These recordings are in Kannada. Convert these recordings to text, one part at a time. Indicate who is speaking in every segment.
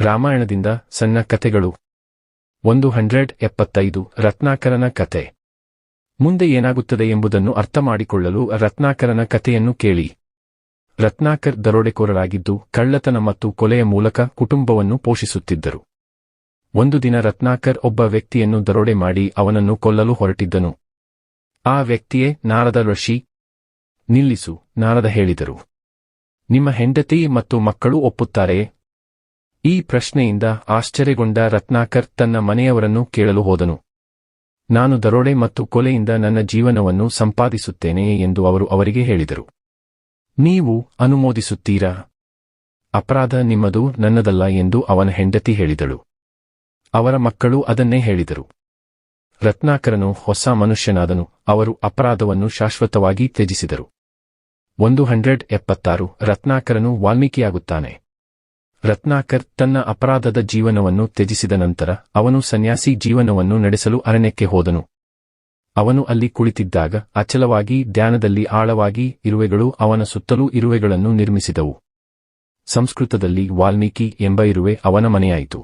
Speaker 1: ರಾಮಾಯಣದಿಂದ ಸಣ್ಣ ಕಥೆಗಳು 175 ರತ್ನಾಕರನ ಕತೆ. ಮುಂದೆ ಏನಾಗುತ್ತದೆ ಎಂಬುದನ್ನು ಅರ್ಥಮಾಡಿಕೊಳ್ಳಲು ರತ್ನಾಕರನ ಕಥೆಯನ್ನು ಕೇಳಿ. ರತ್ನಾಕರ್ ದರೋಡೆಕೋರರಾಗಿದ್ದು ಕಳ್ಳತನ ಮತ್ತು ಕೊಲೆಯ ಮೂಲಕ ಕುಟುಂಬವನ್ನು ಪೋಷಿಸುತ್ತಿದ್ದರು. ಒಂದು ದಿನ ರತ್ನಾಕರ್ ಒಬ್ಬ ವ್ಯಕ್ತಿಯನ್ನು ದರೋಡೆ ಮಾಡಿ ಅವನನ್ನು ಕೊಲ್ಲಲು ಹೊರಟಿದ್ದನು. ಆ ವ್ಯಕ್ತಿಯೇ ನಾರದ ಋಷಿ. ನಿಲ್ಲಿಸು, ನಾರದ ಹೇಳಿದರು. ನಿಮ್ಮ ಹೆಂಡತಿ ಮತ್ತು ಮಕ್ಕಳು ಒಪ್ಪುತ್ತಾರೆಯೇ? ಈ ಪ್ರಶ್ನೆಯಿಂದ ಆಶ್ಚರ್ಯಗೊಂಡ ರತ್ನಾಕರ್ ತನ್ನ ಮನೆಯವರನ್ನು ಕೇಳಲು ಹೋದನು. ನಾನು ದರೋಡೆ ಮತ್ತು ಕೊಲೆಯಿಂದ ನನ್ನ ಜೀವನವನ್ನು ಸಂಪಾದಿಸುತ್ತೇನೆ ಎಂದು ಅವರು ಅವರಿಗೆ ಹೇಳಿದರು. ನೀವು ಅನುಮೋದಿಸುತ್ತೀರಾ? ಅಪರಾಧ ನಿಮ್ಮದು, ನನ್ನದಲ್ಲ ಎಂದು ಅವನ ಹೆಂಡತಿ ಹೇಳಿದಳು. ಅವರ ಮಕ್ಕಳು ಅದನ್ನೇ ಹೇಳಿದರು. ರತ್ನಾಕರನು ಹೊಸ ಮನುಷ್ಯನಾದನು. ಅವರು ಅಪರಾಧವನ್ನು ಶಾಶ್ವತವಾಗಿ ತ್ಯಜಿಸಿದರು. 176 ರತ್ನಾಕರನು ವಾಲ್ಮೀಕಿಯಾಗುತ್ತಾನೆ. ರತ್ನಾಕರ್ ತನ್ನ ಅಪರಾಧದ ಜೀವನವನ್ನು ತ್ಯಜಿಸಿದ ನಂತರ ಅವನು ಸನ್ಯಾಸಿ ಜೀವನವನ್ನು ನಡೆಸಲು ಅರಣ್ಯಕ್ಕೆ ಹೋದನು. ಅವನು ಅಲ್ಲಿ ಕುಳಿತಿದ್ದಾಗ ಅಚಲವಾಗಿ ಧ್ಯಾನದಲ್ಲಿ ಆಳವಾಗಿ ಇರುವೆಗಳು ಅವನ ಸುತ್ತಲೂ ಇರುವೆಗಳನ್ನು ನಿರ್ಮಿಸಿದವು. ಸಂಸ್ಕೃತದಲ್ಲಿ ವಾಲ್ಮೀಕಿ ಎಂಬ ಇರುವೆ ಅವನ ಮನೆಯಾಯಿತು.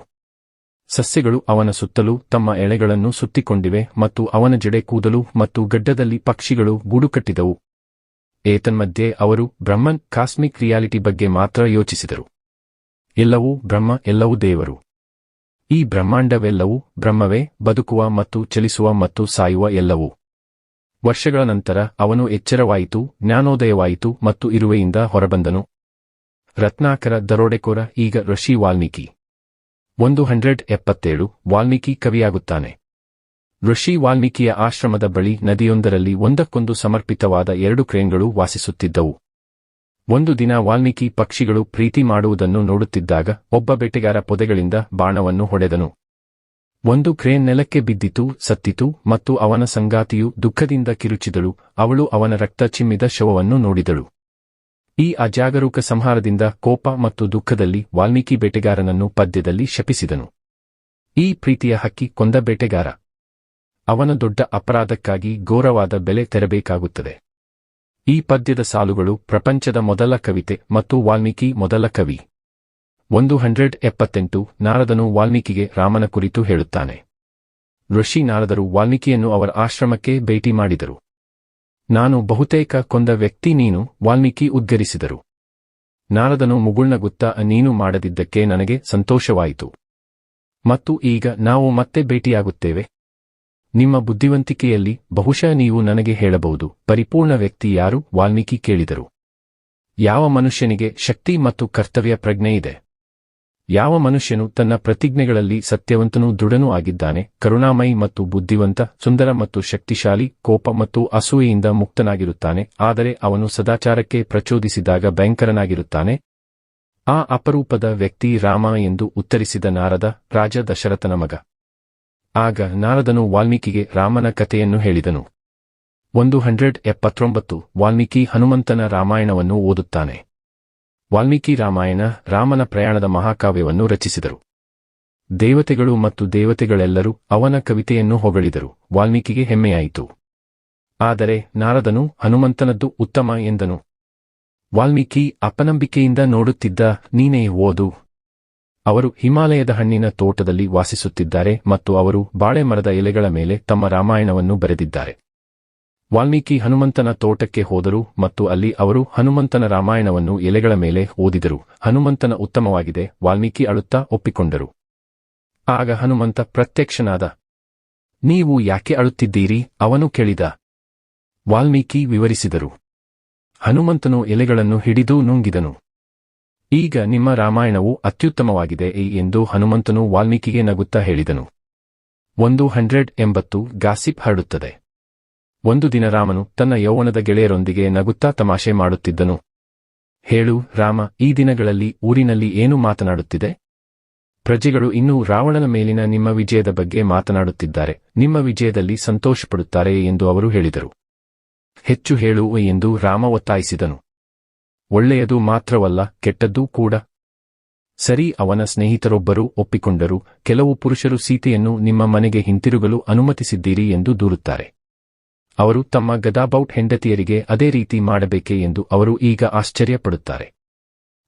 Speaker 1: ಸಸ್ಯಗಳು ಅವನ ಸುತ್ತಲೂ ತಮ್ಮ ಎಳೆಗಳನ್ನು ಸುತ್ತಿಕೊಂಡಿವೆ ಮತ್ತು ಅವನ ಜಡೆ ಕೂದಲು ಮತ್ತು ಗಡ್ಡದಲ್ಲಿ ಪಕ್ಷಿಗಳು ಗೂಡುಕಟ್ಟಿದವು. ಏತನ್ಮಧ್ಯೆ ಅವರು ಬ್ರಹ್ಮನ್ ಕಾಸ್ಮಿಕ್ ರಿಯಾಲಿಟಿ ಬಗ್ಗೆ ಮಾತ್ರ ಯೋಚಿಸಿದರು. ಎಲ್ಲವೂ ಬ್ರಹ್ಮ, ಎಲ್ಲವೂ ದೇವರು. ಈ ಬ್ರಹ್ಮಾಂಡವೆಲ್ಲವೂ ಬ್ರಹ್ಮವೇ, ಬದುಕುವ ಮತ್ತು ಚಲಿಸುವ ಮತ್ತು ಸಾಯುವ ಎಲ್ಲವೂ. ವರ್ಷಗಳ ನಂತರ ಅವನು ಎಚ್ಚರವಾಯಿತು, ಜ್ಞಾನೋದಯವಾಯಿತು ಮತ್ತು ಇರುವೆಯಿಂದ ಹೊರಬಂದನು. ರತ್ನಾಕರ ದರೋಡೆಕೋರ ಈಗ ಋಷಿ ವಾಲ್ಮೀಕಿ. 177 ವಾಲ್ಮೀಕಿ ಕವಿಯಾಗುತ್ತಾನೆ. ಋಷಿ ವಾಲ್ಮೀಕಿಯ ಆಶ್ರಮದ ಬಳಿ ನದಿಯೊಂದರಲ್ಲಿ ಒಂದಕ್ಕೊಂದು ಸಮರ್ಪಿತವಾದ 2 ಕ್ರೇನ್ಗಳು ವಾಸಿಸುತ್ತಿದ್ದವು. ಒಂದು ದಿನ ವಾಲ್ಮೀಕಿ ಪಕ್ಷಿಗಳು ಪ್ರೀತಿ ಮಾಡುವುದನ್ನು ನೋಡುತ್ತಿದ್ದಾಗ ಒಬ್ಬ ಬೇಟೆಗಾರ ಪೊದೆಗಳಿಂದ ಬಾಣವನ್ನು ಹೊಡೆದನು. ಒಂದು ಕ್ರೇನ್ ನೆಲಕ್ಕೆ ಬಿದ್ದಿತು, ಸತ್ತಿತು ಮತ್ತು ಅವನ ಸಂಗಾತಿಯು ದುಃಖದಿಂದ ಕಿರುಚಿದಳು. ಅವಳು ಅವನ ರಕ್ತ ಚಿಮ್ಮಿದ ಶವವನ್ನು ನೋಡಿದಳು. ಈ ಅಜಾಗರೂಕ ಸಂಹಾರದಿಂದ ಕೋಪ ಮತ್ತು ದುಃಖದಲ್ಲಿ ವಾಲ್ಮೀಕಿ ಬೇಟೆಗಾರನನ್ನು ಪದ್ಯದಲ್ಲಿ ಶಪಿಸಿದನು. ಈ ಪ್ರೀತಿಯ ಹಕ್ಕಿ ಕೊಂದ ಬೇಟೆಗಾರ. ಅವನ ದೊಡ್ಡ ಅಪರಾಧಕ್ಕಾಗಿ ಘೋರವಾದ ಬೆಲೆ ತೆರಬೇಕಾಗುತ್ತದೆ. ಈ ಪದ್ಯದ ಸಾಲುಗಳು ಪ್ರಪಂಚದ ಮೊದಲ ಕವಿತೆ ಮತ್ತು ವಾಲ್ಮೀಕಿ ಮೊದಲ ಕವಿ. 178 ನಾರದನು ವಾಲ್ಮೀಕಿಗೆ ರಾಮನ ಕುರಿತು ಹೇಳುತ್ತಾನೆ. ಋಷಿ ನಾರದರು ವಾಲ್ಮೀಕಿಯನ್ನು ಅವರ ಆಶ್ರಮಕ್ಕೆ ಭೇಟಿ ಮಾಡಿದರು. ನಾನು ಬಹುತೇಕ ಕೊಂದ ವ್ಯಕ್ತಿ ನೀನು, ವಾಲ್ಮೀಕಿ ಉದ್ಗರಿಸಿದರು. ನಾರದನು ಮುಗುಳ್ನಗುತ್ತಾ, ನೀನು ಮಾಡದಿದ್ದಕ್ಕೆ ನನಗೆ ಸಂತೋಷವಾಯಿತು. ಮತ್ತು ಈಗ ನಾವು ಮತ್ತೆ ಭೇಟಿಯಾಗುತ್ತೇವೆ. ನಿಮ್ಮ ಬುದ್ಧಿವಂತಿಕೆಯಲ್ಲಿ ಬಹುಶಃ ನೀವು ನನಗೆ ಹೇಳಬಹುದು, ಪರಿಪೂರ್ಣ ವ್ಯಕ್ತಿ ಯಾರು? ವಾಲ್ಮೀಕಿ ಕೇಳಿದರು. ಯಾವ ಮನುಷ್ಯನಿಗೆ ಶಕ್ತಿ ಮತ್ತು ಕರ್ತವ್ಯ ಪ್ರಜ್ಞೆ ಇದೆ? ಯಾವ ಮನುಷ್ಯನು ತನ್ನ ಪ್ರತಿಜ್ಞೆಗಳಲ್ಲಿ ಸತ್ಯವಂತನೂ ದೃಢನೂ ಆಗಿದ್ದಾನೆ, ಕರುಣಾಮಯಿ ಮತ್ತು ಬುದ್ಧಿವಂತ, ಸುಂದರ ಮತ್ತು ಶಕ್ತಿಶಾಲಿ, ಕೋಪ ಮತ್ತು ಅಸೂಯೆಯಿಂದ ಮುಕ್ತನಾಗಿರುತ್ತಾನೆ, ಆದರೆ ಅವನು ಸದಾಚಾರಕ್ಕೆ ಪ್ರಚೋದಿಸಿದಾಗ ಭಯಂಕರನಾಗಿರುತ್ತಾನೆ? ಆ ಅಪರೂಪದ ವ್ಯಕ್ತಿ ರಾಮ ಎಂದು ಉತ್ತರಿಸಿದ ನಾರದ, ರಾಜ ದಶರಥನ ಮಗ. ಆಗ ನಾರದನು ವಾಲ್ಮೀಕಿಗೆ ರಾಮನ ಕಥೆಯನ್ನು ಹೇಳಿದನು. 179 ವಾಲ್ಮೀಕಿ ಹನುಮಂತನ ರಾಮಾಯಣವನ್ನು ಓದುತ್ತಾನೆ. ವಾಲ್ಮೀಕಿ ರಾಮಾಯಣ, ರಾಮನ ಪ್ರಯಾಣದ ಮಹಾಕಾವ್ಯವನ್ನು ರಚಿಸಿದರು. ದೇವತೆಗಳು ಮತ್ತು ದೇವತೆಗಳೆಲ್ಲರೂ ಅವನ ಕವಿತೆಯನ್ನು ಹೊಗಳಿದರು. ವಾಲ್ಮೀಕಿಗೆ ಹೆಮ್ಮೆಯಾಯಿತು. ಆದರೆ ನಾರದನು ಹನುಮಂತನದ್ದು ಉತ್ತಮ ಎಂದನು. ವಾಲ್ಮೀಕಿ ಅಪನಂಬಿಕೆಯಿಂದ ನೋಡುತ್ತಿದ್ದ, ನೀನೇ ಓದು. ಅವರು ಹಿಮಾಲಯದ ಹಣ್ಣಿನ ತೋಟದಲ್ಲಿ ವಾಸಿಸುತ್ತಿದ್ದಾರೆ ಮತ್ತು ಅವರು ಬಾಳೆ ಮರದ ಎಲೆಗಳ ಮೇಲೆ ತಮ್ಮ ರಾಮಾಯಣವನ್ನು ಬರೆದಿದ್ದಾರೆ. ವಾಲ್ಮೀಕಿ ಹನುಮಂತನ ತೋಟಕ್ಕೆ ಹೋದರು ಮತ್ತು ಅಲ್ಲಿ ಅವರು ಹನುಮಂತನ ರಾಮಾಯಣವನ್ನು ಎಲೆಗಳ ಮೇಲೆ ಓದಿದರು. ಹನುಮಂತನ ಉತ್ತಮವಾಗಿದೆ. ವಾಲ್ಮೀಕಿ ಅಳುತ್ತಾ ಒಪ್ಪಿಕೊಂಡರು. ಆಗ ಹನುಮಂತ ಪ್ರತ್ಯಕ್ಷನಾದ. ನೀವು ಯಾಕೆ ಅಳುತ್ತಿದ್ದೀರಿ? ಅವನು ಕೇಳಿದ. ವಾಲ್ಮೀಕಿ ವಿವರಿಸಿದರು. ಹನುಮಂತನು ಎಲೆಗಳನ್ನು ಹಿಡಿದು ನುಂಗಿದನು. ಈಗ ನಿಮ್ಮ ರಾಮಾಯಣವು ಅತ್ಯುತ್ತಮವಾಗಿದೆ ಎಂದು ಹನುಮಂತನು ವಾಲ್ಮೀಕಿಗೆ ನಗುತ್ತಾ ಹೇಳಿದನು. 180 ಗಾಸಿಪ್ ಹರಡುತ್ತದೆ. ಒಂದು ದಿನ ರಾಮನು ತನ್ನ ಯೌವನದ ಗೆಳೆಯರೊಂದಿಗೆ ನಗುತ್ತಾ ತಮಾಷೆ ಮಾಡುತ್ತಿದ್ದನು. ಹೇಳು ರಾಮ, ಈ ದಿನಗಳಲ್ಲಿ ಊರಿನಲ್ಲಿ ಏನು ಮಾತನಾಡುತ್ತಿದೆ? ಪ್ರಜೆಗಳು ಇನ್ನೂ ರಾವಣನ ಮೇಲಿನ ನಿಮ್ಮ ವಿಜಯದ ಬಗ್ಗೆ ಮಾತನಾಡುತ್ತಿದ್ದಾರೆ. ನಿಮ್ಮ ವಿಜಯದಲ್ಲಿ ಸಂತೋಷಪಡುತ್ತಾರೆ ಎಂದು ಅವರು ಹೇಳಿದರು. ಹೆಚ್ಚು ಹೇಳು ಎಂದು ರಾಮ ಒತ್ತಾಯಿಸಿದನು. ಒಳ್ಳೆಯದು ಮಾತ್ರವಲ್ಲ, ಕೆಟ್ಟದ್ದೂ ಕೂಡ. ಸರಿ, ಅವನ ಸ್ನೇಹಿತರೊಬ್ಬರು ಒಪ್ಪಿಕೊಂಡರು. ಕೆಲವು ಪುರುಷರು ಸೀತೆಯನ್ನು ನಿಮ್ಮ ಮನೆಗೆ ಹಿಂತಿರುಗಲು ಅನುಮತಿಸಿದ್ದೀರಿ ಎಂದು ದೂರುತ್ತಾರೆ. ಅವರು ತಮ್ಮ ಗದಾಬೌಟ್ ಹೆಂಡತಿಯರಿಗೆ ಅದೇ ರೀತಿ ಮಾಡಬೇಕೆ ಎಂದು ಅವರು ಈಗ ಆಶ್ಚರ್ಯಪಡುತ್ತಾರೆ.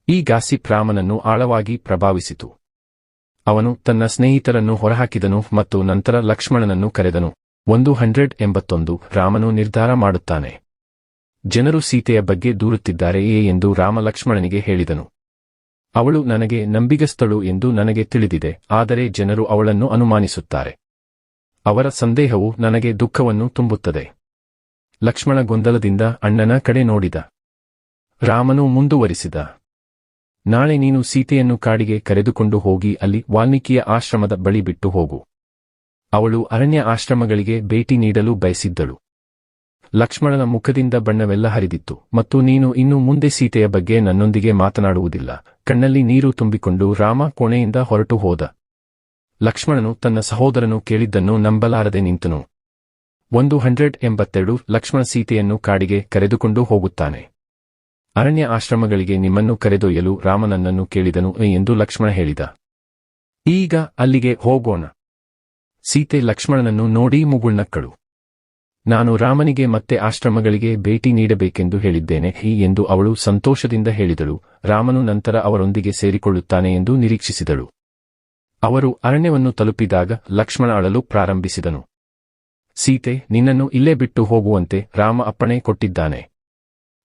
Speaker 1: ಈ ಗಾಸಿಪ್ ರಾಮನನ್ನು ಆಳವಾಗಿ ಪ್ರಭಾವಿಸಿತು. ಅವನು ತನ್ನ ಸ್ನೇಹಿತರನ್ನು ಹೊರಹಾಕಿದನು ಮತ್ತು ನಂತರ ಲಕ್ಷ್ಮಣನನ್ನು ಕರೆದನು. 181 ರಾಮನು ನಿರ್ಧಾರ ಮಾಡುತ್ತಾನೆ. ಜನರು ಸೀತೆಯ ಬಗ್ಗೆ ದೂರುತ್ತಿದ್ದಾರೆಯೇ ಎಂದು ರಾಮ ಲಕ್ಷ್ಮಣನಿಗೆ ಹೇಳಿದನು. ಅವಳು ನನಗೆ ನಂಬಿಗಸ್ತಳು ಎಂದು ನನಗೆ ತಿಳಿದಿದೆ, ಆದರೆ ಜನರು ಅವಳನ್ನು ಅನುಮಾನಿಸುತ್ತಾರೆ. ಅವರ ಸಂದೇಹವು ನನಗೆ ದುಃಖವನ್ನು ತುಂಬುತ್ತದೆ. ಲಕ್ಷ್ಮಣ ಗೊಂದಲದಿಂದ ಅಣ್ಣನ ಕಡೆ ನೋಡಿದ. ರಾಮನು ಮುಂದುವರಿಸಿದ, ನಾಳೆ ನೀನು ಸೀತೆಯನ್ನು ಕಾಡಿಗೆ ಕರೆದುಕೊಂಡು ಹೋಗಿ ಅಲ್ಲಿ ವಾಲ್ಮೀಕಿಯ ಆಶ್ರಮದ ಬಳಿ ಬಿಟ್ಟು ಹೋಗು. ಅವಳು ಅರಣ್ಯ ಆಶ್ರಮಗಳಿಗೆ ಭೇಟಿ ನೀಡಲು ಬಯಸಿದ್ದಳು. ಲಕ್ಷ್ಮಣನ ಮುಖದಿಂದ ಬಣ್ಣವೆಲ್ಲ ಹರಿದಿತ್ತು. ಮತ್ತು ನೀನು ಇನ್ನು ಮುಂದೆ ಸೀತೆಯ ಬಗ್ಗೆ ನನ್ನೊಂದಿಗೆ ಮಾತನಾಡುವುದಿಲ್ಲ. ಕಣ್ಣಲ್ಲಿ ನೀರು ತುಂಬಿಕೊಂಡು ರಾಮ ಕೋಣೆಯಿಂದ ಹೊರಟು ಹೋದ. ಲಕ್ಷ್ಮಣನು ತನ್ನ ಸಹೋದರನು ಕೇಳಿದ್ದನ್ನು ನಂಬಲಾರದೆ ನಿಂತನು. 182 ಲಕ್ಷ್ಮಣ ಸೀತೆಯನ್ನು ಕಾಡಿಗೆ ಕರೆದುಕೊಂಡು ಹೋಗುತ್ತಾನೆ. ಅರಣ್ಯ ಆಶ್ರಮಗಳಿಗೆ ನಿಮ್ಮನ್ನು ಕರೆದೊಯ್ಯಲು ರಾಮ ನನ್ನನ್ನು ಕೇಳಿದನು ಎಂದು ಲಕ್ಷ್ಮಣ ಹೇಳಿದ. ಈಗ ಅಲ್ಲಿಗೆ ಹೋಗೋಣ. ಸೀತೆ ಲಕ್ಷ್ಮಣನನ್ನು ನೋಡಿ ಮುಗುಳ್ನಕ್ಕಳು. ನಾನು ರಾಮನಿಗೆ ಮತ್ತೆ ಆಶ್ರಮಗಳಿಗೆ ಭೇಟಿ ನೀಡಬೇಕೆಂದು ಹೇಳಿದ್ದೇನೆ ಎಂದು ಅವಳು ಸಂತೋಷದಿಂದ ಹೇಳಿದಳು. ರಾಮನು ನಂತರ ಅವರೊಂದಿಗೆ ಸೇರಿಕೊಳ್ಳುತ್ತಾನೆ ಎಂದು ನಿರೀಕ್ಷಿಸಿದಳು. ಅವರು ಅರಣ್ಯವನ್ನು ತಲುಪಿದಾಗ ಲಕ್ಷ್ಮಣ ಅಳಲು ಪ್ರಾರಂಭಿಸಿದನು. ಸೀತೆ, ನಿನ್ನನ್ನು ಇಲ್ಲೇ ಬಿಟ್ಟು ಹೋಗುವಂತೆ ರಾಮ ಅಪ್ಪಣೆ ಕೊಟ್ಟಿದ್ದಾನೆ.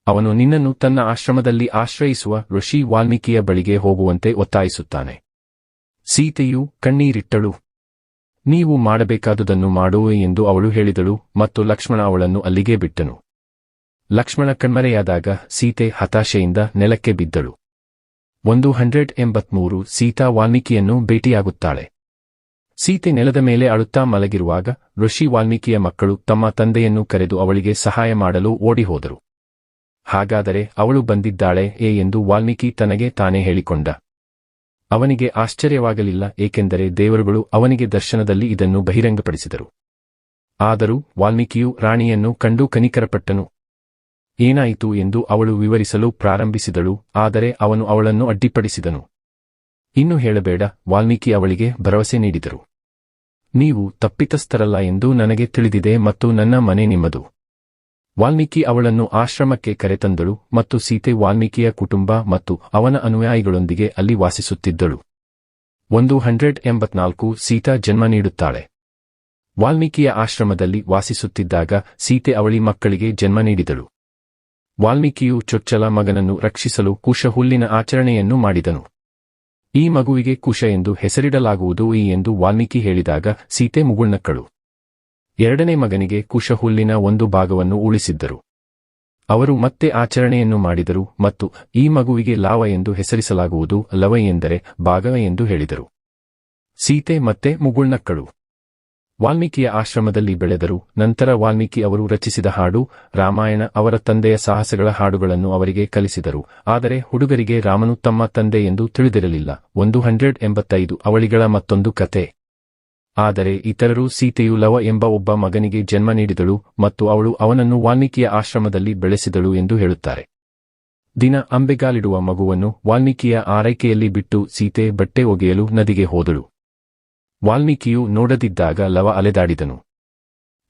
Speaker 1: ಅವನು ನಿನ್ನನ್ನು ತನ್ನ ಆಶ್ರಮದಲ್ಲಿ ಆಶ್ರಯಿಸುವ ಋಷಿ ವಾಲ್ಮೀಕಿಯ ಬಳಿಗೆ ಹೋಗುವಂತೆ ಒತ್ತಾಯಿಸುತ್ತಾನೆ. ಸೀತೆಯು ಕಣ್ಣೀರಿಟ್ಟಳು. ನೀವು ಮಾಡಬೇಕಾದುದನ್ನು ಮಾಡುವೆ ಎಂದು ಅವಳು ಹೇಳಿದಳು ಮತ್ತು ಲಕ್ಷ್ಮಣ ಅವಳನ್ನು ಅಲ್ಲಿಗೆ ಬಿಟ್ಟನು. ಲಕ್ಷ್ಮಣ ಕಣ್ಮರೆಯಾದಾಗ ಸೀತೆ ಹತಾಶೆಯಿಂದ ನೆಲಕ್ಕೆ ಬಿದ್ದಳು. 183 ಸೀತಾ ವಾಲ್ಮೀಕಿಯನ್ನು ಭೇಟಿಯಾಗುತ್ತಾಳೆ. ಸೀತೆ ನೆಲದ ಮೇಲೆ ಅಳುತ್ತಾ ಮಲಗಿರುವಾಗ ಋಷಿ ವಾಲ್ಮೀಕಿಯ ಮಕ್ಕಳು ತಮ್ಮ ತಂದೆಯನ್ನು ಕರೆದು ಅವಳಿಗೆ ಸಹಾಯ ಮಾಡಲು ಓಡಿಹೋದರು. ಹಾಗಾದರೆ ಅವಳು ಬಂದಿದ್ದಾಳೆ ಎಂದು ವಾಲ್ಮೀಕಿ ತನಗೆ ತಾನೇ ಹೇಳಿಕೊಂಡ. ಅವನಿಗೆ ಆಶ್ಚರ್ಯವಾಗಲಿಲ್ಲ, ಏಕೆಂದರೆ ದೇವರುಗಳು ಅವನಿಗೆ ದರ್ಶನದಲ್ಲಿ ಇದನ್ನು ಬಹಿರಂಗಪಡಿಸಿದರು. ಆದರೂ ವಾಲ್ಮೀಕಿಯು ರಾಣಿಯನ್ನು ಕಂಡು ಕನಿಕರಪಟ್ಟನು. ಏನಾಯಿತು ಎಂದು ಅವಳು ವಿವರಿಸಲು ಪ್ರಾರಂಭಿಸಿದಳು, ಆದರೆ ಅವನು ಅವಳನ್ನು ಅಡ್ಡಿಪಡಿಸಿದನು. ಇನ್ನು ಹೇಳಬೇಡ, ವಾಲ್ಮೀಕಿ ಅವಳಿಗೆ ಭರವಸೆ ನೀಡಿದರು. ನೀವು ತಪ್ಪಿತಸ್ಥರಲ್ಲ ಎಂದು ನನಗೆ ತಿಳಿದಿದೆ ಮತ್ತು ನನ್ನ ಮನೆ ನಿಮ್ಮದು. ವಾಲ್ಮೀಕಿ ಅವಳನ್ನು ಆಶ್ರಮಕ್ಕೆ ಕರೆತಂದಳು ಮತ್ತು ಸೀತೆ ವಾಲ್ಮೀಕಿಯ ಕುಟುಂಬ ಮತ್ತು ಅವನ ಅನುಯಾಯಿಗಳೊಂದಿಗೆ ಅಲ್ಲಿ ವಾಸಿಸುತ್ತಿದ್ದಳು. 184 ಸೀತಾ ಜನ್ಮ ನೀಡುತ್ತಾಳೆ. ವಾಲ್ಮೀಕಿಯ ಆಶ್ರಮದಲ್ಲಿ ವಾಸಿಸುತ್ತಿದ್ದಾಗ ಸೀತೆ ಅವಳಿ ಮಕ್ಕಳಿಗೆ ಜನ್ಮ ನೀಡಿದಳು. ವಾಲ್ಮೀಕಿಯು ಚೊಚ್ಚಲ ಮಗನನ್ನು ರಕ್ಷಿಸಲು ಕುಶ ಹುಲ್ಲಿನ ಆಚರಣೆಯನ್ನು ಮಾಡಿದನು. ಈ ಮಗುವಿಗೆ ಕುಶ ಎಂದು ಹೆಸರಿಡಲಾಗುವುದು ಎಂದು ವಾಲ್ಮೀಕಿ ಹೇಳಿದಾಗ ಸೀತೆ ಮುಗುಳ್ನಕ್ಕಳು. ಎರಡನೇ ಮಗನಿಗೆ ಕುಶ ಹುಲ್ಲಿನ ಒಂದು ಭಾಗವನ್ನು ಉಳಿಸಿದ್ದರು. ಅವರು ಮತ್ತೆ ಆಚರಣೆಯನ್ನು ಮಾಡಿದರು ಮತ್ತು ಈ ಮಗುವಿಗೆ ಲಾವ ಎಂದು ಹೆಸರಿಸಲಾಗುವುದು, ಲವ ಎಂದರೆ ಭಾಗ ಎಂದು ಹೇಳಿದರು. ಸೀತೆ ಮತ್ತೆ ಮುಗುಳ್ನಕ್ಕಳು. ವಾಲ್ಮೀಕಿಯ ಆಶ್ರಮದಲ್ಲಿ ಬೆಳೆದರು. ನಂತರ ವಾಲ್ಮೀಕಿ ಅವರು ರಚಿಸಿದ ಹಾಡು ರಾಮಾಯಣ ಅವರ ತಂದೆಯ ಸಾಹಸಗಳ ಹಾಡುಗಳನ್ನು ಅವರಿಗೆ ಕಲಿಸಿದರು. ಆದರೆ ಹುಡುಗರಿಗೆ ರಾಮನು ತಮ್ಮ ತಂದೆ ಎಂದು ತಿಳಿದಿರಲಿಲ್ಲ. 185 ಅವಳಿಗಳ ಮತ್ತೊಂದು ಕತೆ. ಆದರೆ ಇತರರು ಸೀತೆಯು ಲವ ಎಂಬ ಒಬ್ಬ ಮಗನಿಗೆ ಜನ್ಮ ನೀಡಿದಳು ಮತ್ತು ಅವಳು ಅವನನ್ನು ವಾಲ್ಮೀಕಿಯ ಆಶ್ರಮದಲ್ಲಿ ಬೆಳೆಸಿದಳು ಎಂದು ಹೇಳುತ್ತಾರೆ. ದಿನ ಅಂಬೆಗಾಲಿಡುವ ಮಗುವನ್ನು ವಾಲ್ಮೀಕಿಯ ಆರೈಕೆಯಲ್ಲಿ ಬಿಟ್ಟು ಸೀತೆ ಬಟ್ಟೆ ಒಗೆಯಲು ನದಿಗೆ ಹೋದಳು. ವಾಲ್ಮೀಕಿಯು ನೋಡದಿದ್ದಾಗ ಲವ ಅಲೆದಾಡಿದನು.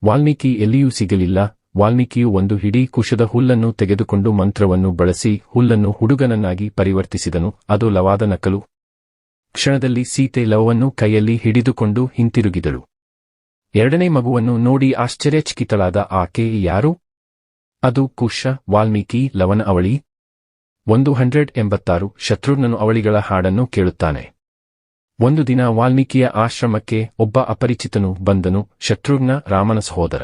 Speaker 1: ವಾಲ್ಮೀಕಿ ಎಲ್ಲಿಯೂ ಸಿಗಲಿಲ್ಲ. ವಾಲ್ಮೀಕಿಯು ಒಂದು ಹಿಡಿ ಕುಶದ ಹುಲ್ಲನ್ನು ತೆಗೆದುಕೊಂಡು ಮಂತ್ರವನ್ನು ಬಳಸಿ ಹುಲ್ಲನ್ನು ಹುಡುಗನನ್ನಾಗಿ ಪರಿವರ್ತಿಸಿದನು. ಅದು ಲವಾದ ನಕಲು. ಕ್ಷಣದಲ್ಲಿ ಸೀತೆ ಲವವನ್ನು ಕೈಯಲ್ಲಿ ಹಿಡಿದುಕೊಂಡು ಹಿಂತಿರುಗಿದಳು. ಎರಡನೇ ಮಗುವನ್ನು ನೋಡಿ ಆಶ್ಚರ್ಯಚಕಿತಳಾದ ಆಕೆ ಯಾರು? ಅದು ಕುಶ, ವಾಲ್ಮೀಕಿ, ಲವನ ಅವಳಿ. 186 ಶತ್ರುಘ್ನನು ಅವಳಿಗಳ ಹಾಡನ್ನು ಕೇಳುತ್ತಾನೆ. ಒಂದು ದಿನ ವಾಲ್ಮೀಕಿಯ ಆಶ್ರಮಕ್ಕೆ ಒಬ್ಬ ಅಪರಿಚಿತನು ಬಂದನು. ಶತ್ರುಘ್ನ ರಾಮನ ಸಹೋದರ.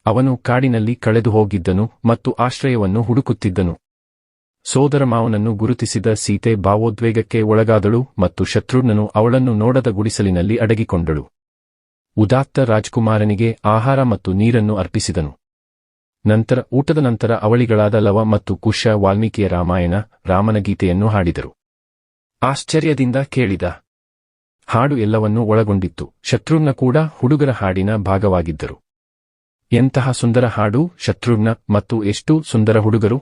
Speaker 1: ಅವನು ಕಾಡಿನಲ್ಲಿ ಕಳೆದು ಹೋಗಿದ್ದನು ಮತ್ತು ಆಶ್ರಯವನ್ನು ಹುಡುಕುತ್ತಿದ್ದನು. ಸೋದರ ಮಾವನನ್ನು ಗುರುತಿಸಿದ ಸೀತೆ ಭಾವೋದ್ವೇಗಕ್ಕೆ ಒಳಗಾದಳು ಮತ್ತು ಶತ್ರುಘ್ನನು ಅವಳನ್ನು ನೋಡದ ಗುಡಿಸಲಿನಲ್ಲಿ ಅಡಗಿಕೊಂಡಳು. ಉದಾತ್ತ ರಾಜ್ಕುಮಾರನಿಗೆ ಆಹಾರ ಮತ್ತು ನೀರನ್ನು ಅರ್ಪಿಸಿದನು. ನಂತರ ಊಟದ ನಂತರ ಅವಳಿಗಳಾದ ಲವ ಮತ್ತು ಕುಶ ವಾಲ್ಮೀಕಿಯ ರಾಮಾಯಣ, ರಾಮನ ಗೀತೆಯನ್ನು ಹಾಡಿದರು. ಆಶ್ಚರ್ಯದಿಂದ ಕೇಳಿದ. ಹಾಡು ಎಲ್ಲವನ್ನೂ ಒಳಗೊಂಡಿತ್ತು. ಶತ್ರುಘ್ನ ಕೂಡ ಹುಡುಗರ ಹಾಡಿನ ಭಾಗವಾಗಿದ್ದರು. ಎಂತಹ ಸುಂದರ ಹಾಡು! ಶತ್ರುಘ್ನ ಮತ್ತು ಎಷ್ಟು ಸುಂದರ ಹುಡುಗರು!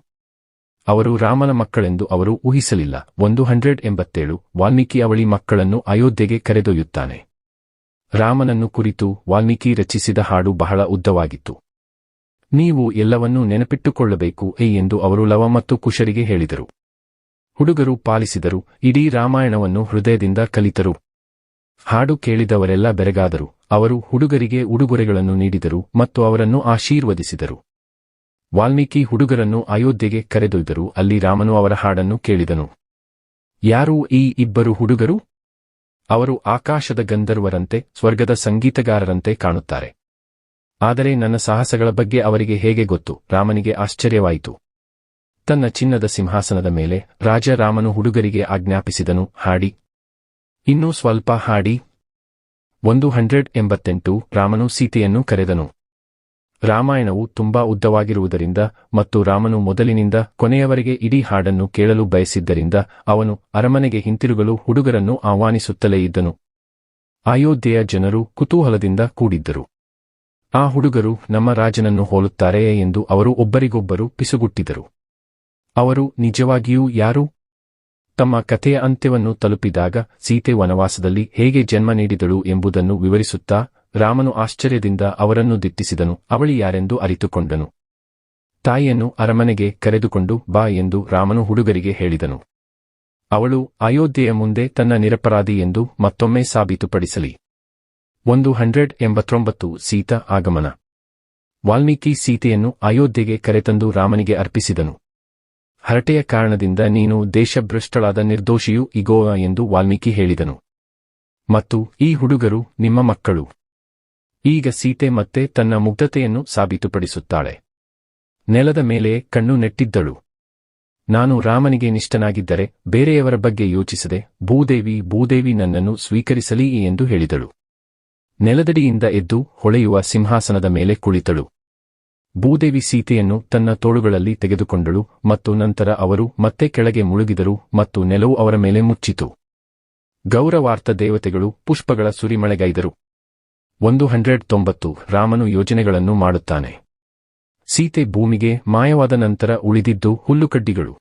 Speaker 1: ಅವರು ರಾಮನ ಮಕ್ಕಳೆಂದು ಅವರು ಊಹಿಸಲಿಲ್ಲ. 187 ವಾಲ್ಮೀಕಿ ಅವಳಿ ಮಕ್ಕಳನ್ನು ಅಯೋಧ್ಯೆಗೆ ಕರೆದೊಯ್ಯುತ್ತಾನೆ. ರಾಮನನ್ನು ಕುರಿತು ವಾಲ್ಮೀಕಿ ರಚಿಸಿದ ಹಾಡು ಬಹಳ ಉದ್ದವಾಗಿತ್ತು. ನೀವು ಎಲ್ಲವನ್ನೂ ನೆನಪಿಟ್ಟುಕೊಳ್ಳಬೇಕು ಎಂದು ಅವರು ಲವ ಮತ್ತು ಕುಶರಿಗೆ ಹೇಳಿದರು. ಹುಡುಗರು ಪಾಲಿಸಿದರು. ಇಡೀ ರಾಮಾಯಣವನ್ನು ಹೃದಯದಿಂದ ಕಲಿತರು. ಹಾಡು ಕೇಳಿದವರೆಲ್ಲ ಬೆರಗಾದರು. ಅವರು ಹುಡುಗರಿಗೆ ಉಡುಗೊರೆಗಳನ್ನು ನೀಡಿದರು ಮತ್ತು ಅವರನ್ನು ಆಶೀರ್ವದಿಸಿದರು. ವಾಲ್ಮೀಕಿ ಹುಡುಗರನ್ನು ಅಯೋಧ್ಯೆಗೆ ಕರೆದೊಯ್ದರು. ಅಲ್ಲಿ ರಾಮನು ಅವರ ಹಾಡನ್ನು ಕೇಳಿದನು. ಯಾರು ಈ ಇಬ್ಬರು ಹುಡುಗರು? ಅವರು ಆಕಾಶದ ಗಂಧರ್ವರಂತೆ, ಸ್ವರ್ಗದ ಸಂಗೀತಗಾರರಂತೆ ಕಾಣುತ್ತಾರೆ. ಆದರೆ ನನ್ನ ಸಾಹಸಗಳ ಬಗ್ಗೆ ಅವರಿಗೆ ಹೇಗೆ ಗೊತ್ತು? ರಾಮನಿಗೆ ಆಶ್ಚರ್ಯವಾಯಿತು. ತನ್ನ ಚಿನ್ನದ ಸಿಂಹಾಸನದ ಮೇಲೆ ರಾಜ ರಾಮನು ಹುಡುಗರಿಗೆ ಆಜ್ಞಾಪಿಸಿದನು, ಹಾಡಿ, ಇನ್ನೂ ಸ್ವಲ್ಪ ಹಾಡಿ. 188 ರಾಮನು ಸೀತೆಯನ್ನು ಕರೆದನು. ರಾಮಾಯಣವು ತುಂಬಾ ಉದ್ದವಾಗಿರುವುದರಿಂದ ಮತ್ತು ರಾಮನು ಮೊದಲಿನಿಂದ ಕೊನೆಯವರೆಗೆ ಇಡೀ ಹಾಡನ್ನು ಕೇಳಲು ಬಯಸಿದ್ದರಿಂದ ಅವನು ಅರಮನೆಗೆ ಹಿಂತಿರುಗಲು ಹುಡುಗರನ್ನು ಆಹ್ವಾನಿಸುತ್ತಲೇ ಇದ್ದನು. ಅಯೋಧ್ಯೆಯ ಜನರು ಕುತೂಹಲದಿಂದ ಕೂಡಿದ್ದರು. ಆ ಹುಡುಗರು ನಮ್ಮ ರಾಜನನ್ನು ಹೋಲುತ್ತಾರೆಯೇ ಎಂದು ಅವರು ಒಬ್ಬರಿಗೊಬ್ಬರು ಪಿಸುಗುಟ್ಟಿದರು. ಅವರು ನಿಜವಾಗಿಯೂ ಯಾರು? ತಮ್ಮ ಕಥೆಯ ಅಂತ್ಯವನ್ನು ತಲುಪಿದಾಗ ಸೀತೆ ವನವಾಸದಲ್ಲಿ ಹೇಗೆ ಜನ್ಮ ನೀಡಿದಳು ಎಂಬುದನ್ನು ವಿವರಿಸುತ್ತಾ ರಾಮನು ಆಶ್ಚರ್ಯದಿಂದ ಅವರನ್ನು ದಿಟ್ಟಿಸಿದನು. ಅವಳಿ ಯಾರೆಂದು ಅರಿತುಕೊಂಡನು. ತಾಯಿಯನ್ನು ಅರಮನೆಗೆ ಕರೆದುಕೊಂಡು ಬಾ ಎಂದು ರಾಮನು ಹುಡುಗರಿಗೆ ಹೇಳಿದನು. ಅವಳು ಅಯೋಧ್ಯೆಯ ಮುಂದೆ ತನ್ನ ನಿರಪರಾಧಿ ಎಂದು ಮತ್ತೊಮ್ಮೆ ಸಾಬೀತುಪಡಿಸಲಿ. 189 ಸೀತಾ ಆಗಮನ. ವಾಲ್ಮೀಕಿ ಸೀತೆಯನ್ನು ಅಯೋಧ್ಯೆಗೆ ಕರೆತಂದು ರಾಮನಿಗೆ ಅರ್ಪಿಸಿದನು. ಹರಟೆಯ ಕಾರಣದಿಂದ ನೀನು ದೇಶಭ್ರಷ್ಟಳಾದ ನಿರ್ದೋಷಿಯು ಇಗೋ ಎಂದು ವಾಲ್ಮೀಕಿ ಹೇಳಿದನು. ಮತ್ತು ಈ ಹುಡುಗರು ನಿಮ್ಮ ಮಕ್ಕಳು. ಈಗ ಸೀತೆ ಮತ್ತೆ ತನ್ನ ಮುಗ್ಧತೆಯನ್ನು ಸಾಬೀತುಪಡಿಸುತ್ತಾಳೆ. ನೆಲದ ಮೇಲೆ ಕಣ್ಣು ನೆಟ್ಟಿದ್ದಳು. ನಾನು ರಾಮನಿಗೆ ನಿಷ್ಠನಾಗಿದ್ದರೆ ಬೇರೆಯವರ ಬಗ್ಗೆ ಯೋಚಿಸದೆ ಭೂದೇವಿ ನನ್ನನ್ನು ಸ್ವೀಕರಿಸಲಿ ಎಂದು ಹೇಳಿದಳು. ನೆಲದಡಿಯಿಂದ ಎದ್ದು ಹೊಳೆಯುವ ಸಿಂಹಾಸನದ ಮೇಲೆ ಕುಳಿತಳು. ಭೂದೇವಿ ಸೀತೆಯನ್ನು ತನ್ನ ತೋಳುಗಳಲ್ಲಿ ತೆಗೆದುಕೊಂಡಳು ಮತ್ತು ನಂತರ ಅವರು ಮತ್ತೆ ಕೆಳಗೆ ಮುಳುಗಿದರು ಮತ್ತು ನೆಲವು ಅವರ ಮೇಲೆ ಮುಚ್ಚಿತು. ಗೌರವಾರ್ಥ ದೇವತೆಗಳು ಪುಷ್ಪಗಳ ಸುರಿಮಳೆಗೈದರು. 190 ರಾಮನು ಯೋಜನೆಗಳನ್ನು ಮಾಡುತ್ತಾನೆ. ಸೀತೆ ಭೂಮಿಗೆ ಮಾಯವಾದ ನಂತರ ಉಳಿದಿದ್ದು ಹುಲ್ಲುಕಡ್ಡಿಗಳು.